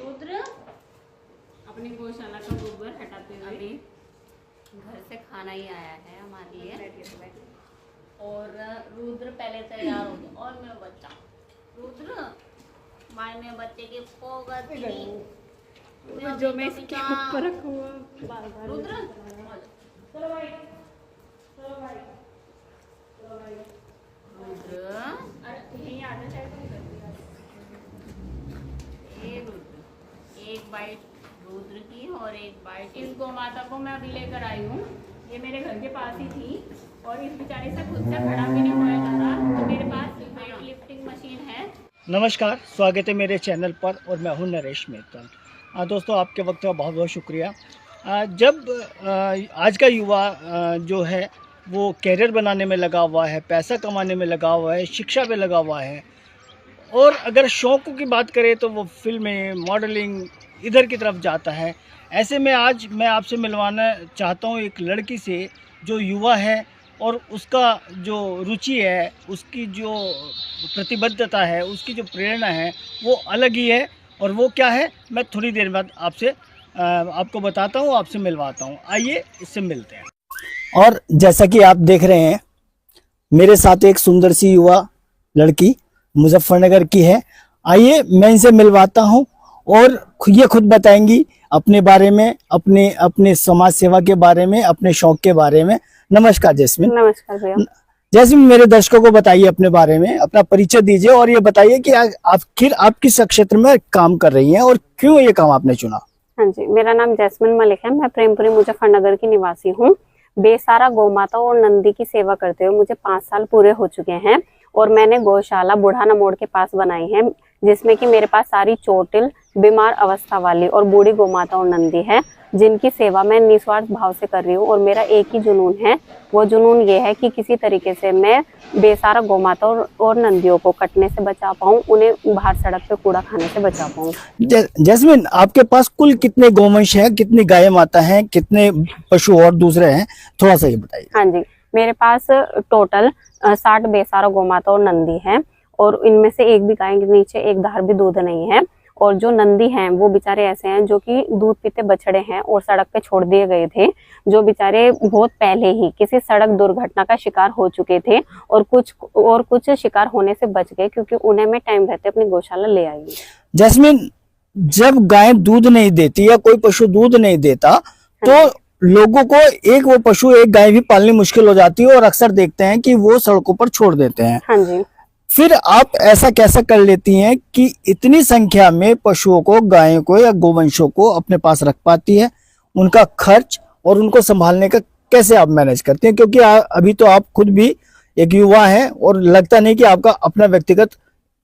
रुद्र अपनी गौशाला का गोबर हटाते हुए अभी घर से खाना ही आया है हमारे लिए। और रुद्र पहले तैयार हो गया और मेरा बच्चा रुद्र मायने बच्चे की जो मैं इसके ऊपर रखा हुआ रुद्र चलो भाई चलो भाई चलो भाई रुद्र यहीं आना चाहिए एक बाइट रुद्र की और एक बाइट इस गौ माता को मैं अभी लेकर आई हूँ। ये मेरे घर के पास ही थी और इस बेचारे से खुद से खड़ा भी नहीं होया जा रहा, तो मेरे पास वेट लिफ्टिंग मशीन है। नमस्कार, स्वागत है मेरे चैनल पर और मैं हूं नरेश मेहता। दोस्तों, आपके वक्त का बहुत बहुत शुक्रिया। जब आज का युवा जो है वो कैरियर बनाने में लगा हुआ है, पैसा कमाने में लगा हुआ है, शिक्षा पे लगा हुआ है, और अगर शौक़ों की बात करें तो वो फिल्में, मॉडलिंग इधर की तरफ जाता है। ऐसे में आज मैं आपसे मिलवाना चाहता हूँ एक लड़की से जो युवा है और उसका जो रुचि है, उसकी जो प्रतिबद्धता है, उसकी जो प्रेरणा है वो अलग ही है। और वो क्या है मैं थोड़ी देर बाद आपको बताता हूँ, आपसे मिलवाता हूँ। आइए इससे मिलते हैं। और जैसा कि आप देख रहे हैं मेरे साथ एक सुंदर सी युवा लड़की मुजफ्फरनगर की है। आइए मैं इनसे मिलवाता हूँ और ये खुद बताएंगी अपने बारे में, अपने समाज सेवा के बारे में, अपने शौक के बारे में। नमस्कार जैस्मिन। नमस्कार भैया। जैस्मिन, मेरे दर्शकों को बताइए अपने बारे में, अपना परिचय दीजिए और ये बताइए कि आखिर आप किस क्षेत्र में काम कर रही हैं और क्यों ये काम आपने चुना। हाँ जी, मेरा नाम जैस्मिन मलिक है। मैं प्रेमपुरी मुजफ्फरनगर की निवासी हूँ। बेसारा गौमाता और नंदी की सेवा करते हुए मुझे 5 साल पूरे हो चुके हैं और मैंने गौशाला बुढ़ाना मोड़ के पास बनाई है, जिसमें कि मेरे पास सारी चोटिल, बीमार अवस्था वाली और बूढ़ी गौमाता और नंदी है, जिनकी सेवा मैं निस्वार्थ भाव से कर रही हूँ। और मेरा एक ही जुनून है, वो जुनून ये है कि किसी तरीके से मैं बेसारा गौमाता और नंदियों को कटने से बचा पाऊँ, उन्हें बाहर सड़क पे कूड़ा खाने से बचा पाऊँ। जैस्मिन, आपके पास कुल कितने गौवंश हैं, कितनी गाय माता हैं, कितने पशु और दूसरे हैं, थोड़ा सा ये बताइए। हाँ जी, मेरे पास टोटल 60 बेसारा गौमाता और नंदी है और इनमें से एक भी गाय के नीचे एक धार भी दूध नहीं है। और जो नंदी हैं वो बेचारे ऐसे हैं जो कि दूध पीते बछड़े हैं और सड़क पे छोड़ दिए गए थे, जो बेचारे बहुत पहले ही किसी सड़क दुर्घटना का शिकार हो चुके थे और कुछ शिकार होने से बच गए, क्योंकि उन्हें मैं टाइम रहते अपनी गौशाला ले आई। जैस्मिन, जब गाय दूध नहीं देती या कोई पशु दूध नहीं देता तो लोगों को एक वो पशु एक गाय भी पालनी मुश्किल हो जाती है और अक्सर देखते हैं कि वो सड़कों पर छोड़ देते हैं। हाँ जी। फिर आप ऐसा कैसा कर लेती हैं कि इतनी संख्या में पशुओं को, गायों को या गोवंशों को अपने पास रख पाती है? उनका खर्च और उनको संभालने का कैसे आप मैनेज करती हैं? क्योंकि अभी तो आप खुद भी एक युवा हैं और लगता नहीं कि आपका अपना व्यक्तिगत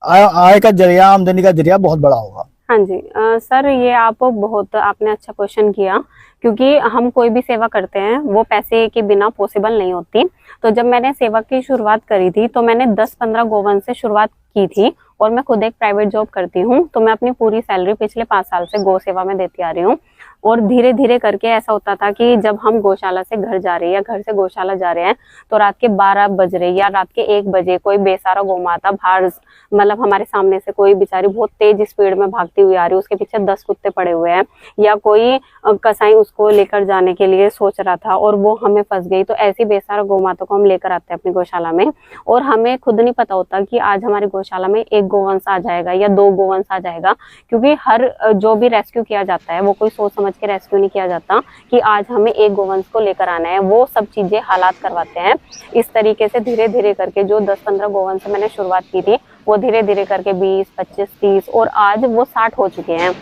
आय का जरिया, आमदनी का जरिया बहुत बड़ा होगा। हाँ जी सर, ये आपने अच्छा क्वेश्चन किया, क्योंकि हम कोई भी सेवा करते हैं वो पैसे के बिना पॉसिबल नहीं होती। तो जब मैंने सेवा की शुरुआत करी थी तो मैंने 10-15 गोवंश से शुरुआत की थी और मैं खुद एक प्राइवेट जॉब करती हूँ, तो मैं अपनी पूरी सैलरी पिछले 5 साल से गौ सेवा में देती आ रही हूँ। और धीरे धीरे करके ऐसा होता था कि जब हम गौशाला से घर जा रहे हैं या घर से गौशाला जा रहे हैं तो रात के 12 बज रहे या रात के 1 बजे कोई बेसारा गौमाता बाहर, मतलब हमारे सामने से कोई बेचारी बहुत तेज स्पीड में भागती हुई आ रही है, उसके पीछे 10 कुत्ते पड़े हुए हैं, या कोई कसाई उसको लेकर जाने के लिए सोच रहा था और वो हमें फंस गई, तो ऐसी बेसारा गौमाता को हम लेकर आते हैं अपनी गौशाला में। और हमें खुद नहीं पता होता कि आज हमारी गौशाला में 1 गोवंश आ जाएगा या 2 गोवंश आ जाएगा, क्योंकि हर जो भी रेस्क्यू किया जाता है वो कोई सोच समझ के रेस्क्यू नहीं किया जाता कि आज हमें 1 गोवंश को लेकर आना है। वो सब चीजें हालात करवाते हैं। इस तरीके से धीरे धीरे करके जो 10-15 गोवंश से मैंने शुरुआत की थी वो धीरे धीरे करके 20, 25, 30 और आज वो 60 हो चुके हैं।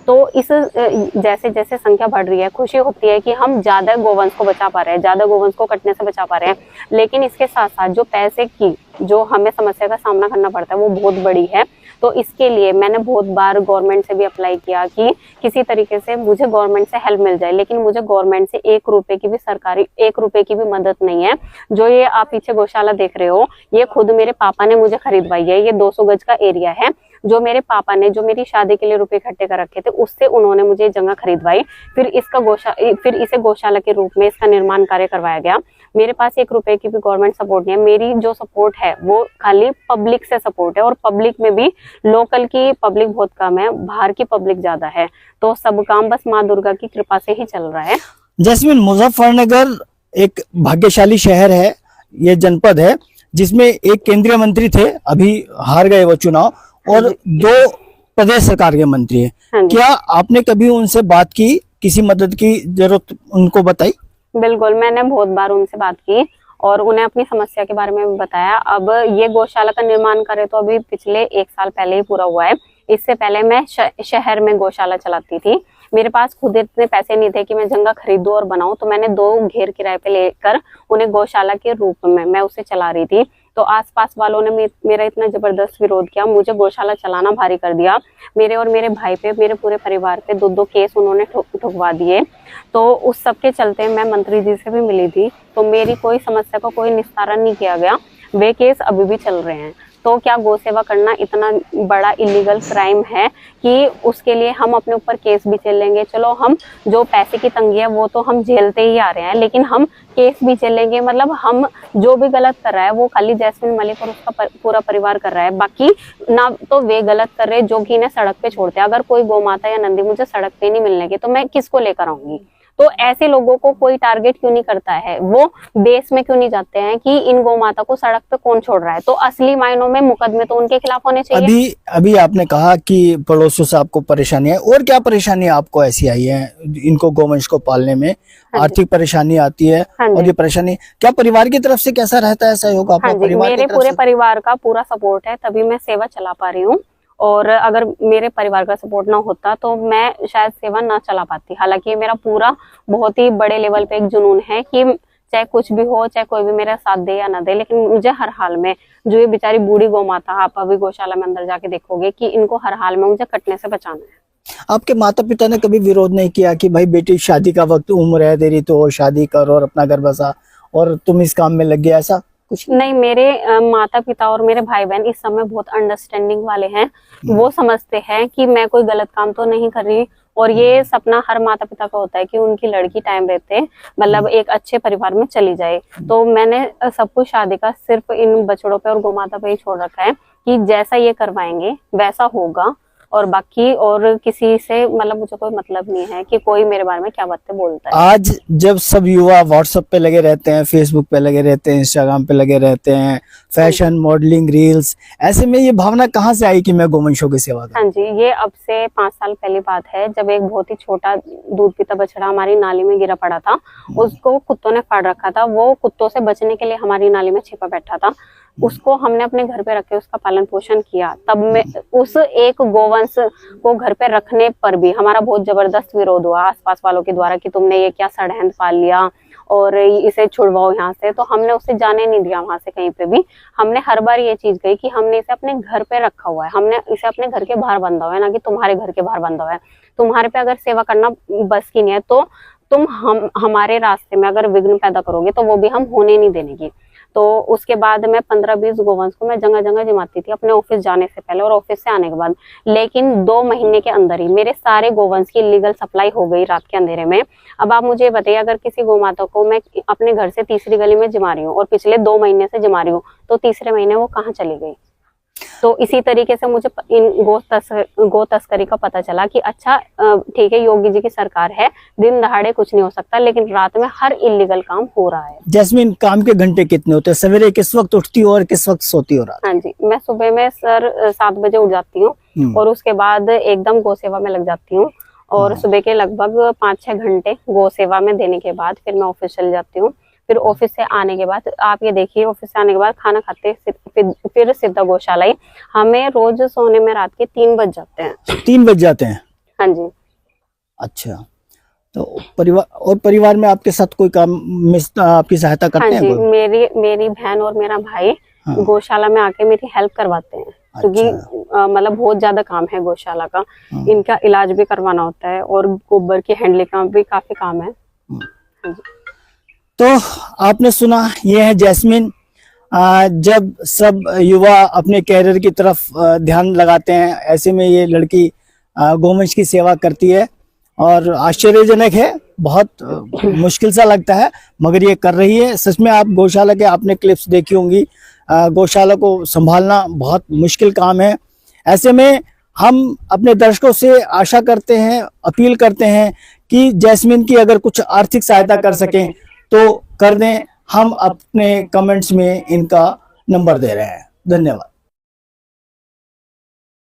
तो इस जैसे जैसे संख्या बढ़ रही है, खुशी होती है कि हम ज्यादा गोवंश को बचा पा रहे हैं, ज्यादा गोवंश को कटने से बचा पा रहे हैं। लेकिन इसके साथ साथ जो पैसे की जो हमें समस्या का सामना करना पड़ता है वो बहुत बड़ी है। तो इसके लिए मैंने बहुत बार गवर्नमेंट से भी अप्लाई किया कि किसी तरीके से मुझे गवर्नमेंट से हेल्प मिल जाए, लेकिन मुझे गवर्नमेंट से 1 रुपए की भी सरकारी 1 रुपए की भी मदद नहीं है। जो ये आप पीछे गौशाला देख रहे हो, ये खुद मेरे पापा ने मुझे खरीदवाई है। ये 200 गज का एरिया है जो मेरे पापा ने, जो मेरी शादी के लिए रुपए इकट्ठे कर रखे थे, उससे उन्होंने मुझे जगह खरीदवाई। फिर इसे गौशाला के रूप में इसका निर्माण कार्य करवाया गया। मेरे पास 1 रुपए की भी गवर्नमेंट सपोर्ट नहीं है। मेरी जो सपोर्ट है वो खाली पब्लिक से सपोर्ट है, और पब्लिक में भी लोकल की पब्लिक बहुत कम है, बाहर की पब्लिक ज्यादा है। तो सब काम बस माँ दुर्गा की कृपा से ही चल रहा है। जैस्मिन, मुजफ्फरनगर एक भाग्यशाली शहर है, ये जनपद है जिसमें एक केंद्रीय मंत्री थे, अभी हार गए वो चुनाव, और 2 प्रदेश सरकार के मंत्री हैं। हाँ जी। क्या आपने कभी उनसे बात की, किसी मदद की जरूरत उनको बताई? बिल्कुल, मैंने बहुत बार उनसे बात की और उन्हें अपनी समस्या के बारे में बताया। अब ये गौशाला का निर्माण करे तो अभी पिछले 1 साल पहले ही पूरा हुआ है। इससे पहले मैं शहर में गौशाला चलाती थी। मेरे पास खुद इतने पैसे नहीं थे कि मैं जगह खरीदूं और बनाऊं, तो मैंने 2 घेर किराए पे लेकर उन्हें गौशाला के रूप में मैं उसे चला रही थी। तो आसपास वालों ने मेरा इतना जबरदस्त विरोध किया, मुझे गौशाला चलाना भारी कर दिया। मेरे और मेरे भाई पे, मेरे पूरे परिवार पे 2-2 केस उन्होंने ठुकवा दिए। तो उस सब के चलते मैं मंत्री जी से भी मिली थी, तो मेरी कोई समस्या का कोई निस्तारण नहीं किया गया। वे केस अभी भी चल रहे हैं। तो क्या गौ सेवा करना इतना बड़ा इलीगल क्राइम है कि उसके लिए हम अपने ऊपर केस भी झेल लेंगे? चलो, हम जो पैसे की तंगी है वो तो हम झेलते ही आ रहे हैं, लेकिन हम केस भी झेलेंगे। मतलब हम जो भी गलत कर रहा है वो खाली जैस्मिन मलिक और उसका पूरा परिवार कर रहा है, बाकी ना तो वे गलत कर रहे जो कि इन्हें सड़क पे छोड़ते हैं। अगर कोई गौ माता या नंदी मुझे सड़क पे नहीं मिलने की तो मैं किसको लेकर आऊंगी? तो ऐसे लोगों को कोई टारगेट क्यों नहीं करता है? वो बेस में क्यों नहीं जाते हैं कि इन गौ माता को सड़क पे कौन छोड़ रहा है? तो असली मायनों में मुकदमे तो उनके खिलाफ होने चाहिए। अभी आपने कहा कि पड़ोसियों से आपको परेशानी है, और क्या परेशानी आपको ऐसी आई है इनको गौवंश को पालने में? आर्थिक परेशानी आती है, और ये परेशानी क्या परिवार की तरफ से कैसा रहता है सहयोग आपका? मेरे पूरे परिवार का पूरा सपोर्ट है, तभी मैं सेवा चला पा रही हूँ। और अगर मेरे परिवार का सपोर्ट ना होता तो मैं शायद सेवा ना चला पाती। हालांकि मेरा पूरा बहुत ही बड़े लेवल पे एक जुनून है कि चाहे कुछ भी हो, चाहे कोई भी मेरा साथ दे या ना दे, लेकिन मुझे हर हाल में, जो ये बेचारी बूढ़ी गौ माता, आप अभी गौशाला में अंदर जाके देखोगे कि इनको हर हाल में मुझे कटने से बचाना है। आपके माता पिता ने कभी विरोध नहीं किया कि भाई बेटी शादी का वक्त, उम्र है तेरी तो और शादी कर और अपना घर बसा, और तुम इस काम में लग गया, ऐसा कुछ? नहीं, मेरे माता पिता और मेरे भाई बहन इस समय बहुत अंडरस्टैंडिंग वाले हैं। वो समझते हैं कि मैं कोई गलत काम तो नहीं कर रही, और ये सपना हर माता पिता का होता है कि उनकी लड़की टाइम रहते मतलब एक अच्छे परिवार में चली जाए। तो मैंने सब कुछ शादी का सिर्फ इन बछड़ों पे और गौ माता पे ही छोड़ रखा है कि जैसा ये करवाएंगे वैसा होगा, और बाकी और किसी से मतलब मुझे कोई मतलब नहीं है कि कोई मेरे बारे में क्या बातें बोलता है। आज जब सब युवा व्हाट्सएप पे लगे रहते हैं, फेसबुक पे लगे रहते हैं, इंस्टाग्राम पे लगे रहते हैं, फैशन, मॉडलिंग, रील्स, ऐसे में ये भावना कहाँ से आई कि मैं गौवंशों की सेवा करूं? हाँ जी, ये अब से 5 साल पहली बात है, जब एक बहुत ही छोटा दूध पीता बछड़ा हमारी नाली में गिरा पड़ा था। उसको कुत्तों ने फाड़ रखा था, वो कुत्तों से बचने के लिए हमारी नाली में छिपा बैठा था। उसको हमने अपने घर पे रखे उसका पालन पोषण किया। तब में उस एक गोवंश को घर पे रखने पर भी हमारा बहुत जबरदस्त विरोध हुआ आसपास वालों के द्वारा कि तुमने ये क्या षड्यंत्र पाल लिया और इसे छुड़वाओ यहाँ से। तो हमने उसे जाने नहीं दिया वहां से कहीं पे भी। हमने हर बार ये चीज कही कि हमने इसे अपने घर पे रखा हुआ है, हमने इसे अपने घर के बाहर बांधा हुआ है, ना कि तुम्हारे घर के बाहर बांधा हुआ है। तुम्हारे पे अगर सेवा करना बस की नहीं है तो तुम हमारे रास्ते में अगर विघ्न पैदा करोगे तो वो भी हम होने नहीं देने की। तो उसके बाद मैं 15-20 गोवंश को मैं जगह जगह जमाती थी अपने ऑफिस जाने से पहले और ऑफिस से आने के बाद। लेकिन 2 महीने के अंदर ही मेरे सारे गोवंश की लीगल सप्लाई हो गई रात के अंधेरे में। अब आप मुझे बताइए, अगर किसी गोमाता को मैं अपने घर से तीसरी गली में जमा रही हूँ और पिछले 2 महीने से जमा रही हूँ, तो तीसरे महीने वो कहाँ चली गई? तो इसी तरीके से मुझे इन गो तस्करी का पता चला कि अच्छा ठीक है, योगी जी की सरकार है, दिन दहाड़े कुछ नहीं हो सकता, लेकिन रात में हर इलीगल काम हो रहा है। जैस्मिन, काम के घंटे कितने होते हैं? सवेरे किस वक्त उठती हो और किस वक्त सोती हो? रात? हाँ जी, मैं सुबह में सर 7 बजे उठ जाती हूँ और उसके बाद एकदम गौ सेवा में लग जाती हूँ। और सुबह के लगभग 5-6 घंटे गौ सेवा में देने के बाद फिर मैं ऑफिस चली जाती हूँ। फिर ऑफिस से आने के बाद आप ये देखिए, ऑफिस से आने के बाद खाना खाते फिर सीधा गौशाला ही। हमें रोज सोने में रात के 3 बज जाते हैं। 3 बज जाते हैं? हाँ जी। अच्छा, तो परिवार में आपके साथ कोई काम में आपकी सहायता करते हैं? हाँ जी, मेरी बहन और मेरा भाई गौशाला में आके मेरी हेल्प करवाते हैं। क्योंकि मतलब बहुत ज्यादा काम है गौशाला का, इनका इलाज भी करवाना होता है और गोबर की हैंडलिंग का भी काफी काम है। हाँ जी। तो आपने सुना, ये है जैस्मिन। जब सब युवा अपने कैरियर की तरफ ध्यान लगाते हैं, ऐसे में ये लड़की गौवंश की सेवा करती है और आश्चर्यजनक है, बहुत मुश्किल सा लगता है, मगर ये कर रही है। सच में आप गौशाला के आपने क्लिप्स देखी होंगी, गौशाला को संभालना बहुत मुश्किल काम है। ऐसे में हम अपने दर्शकों से आशा करते हैं, अपील करते हैं कि जैस्मिन की अगर कुछ आर्थिक सहायता कर सकें तो कर दें। हम अपने कमेंट्स में इनका नंबर दे रहे हैं। धन्यवाद।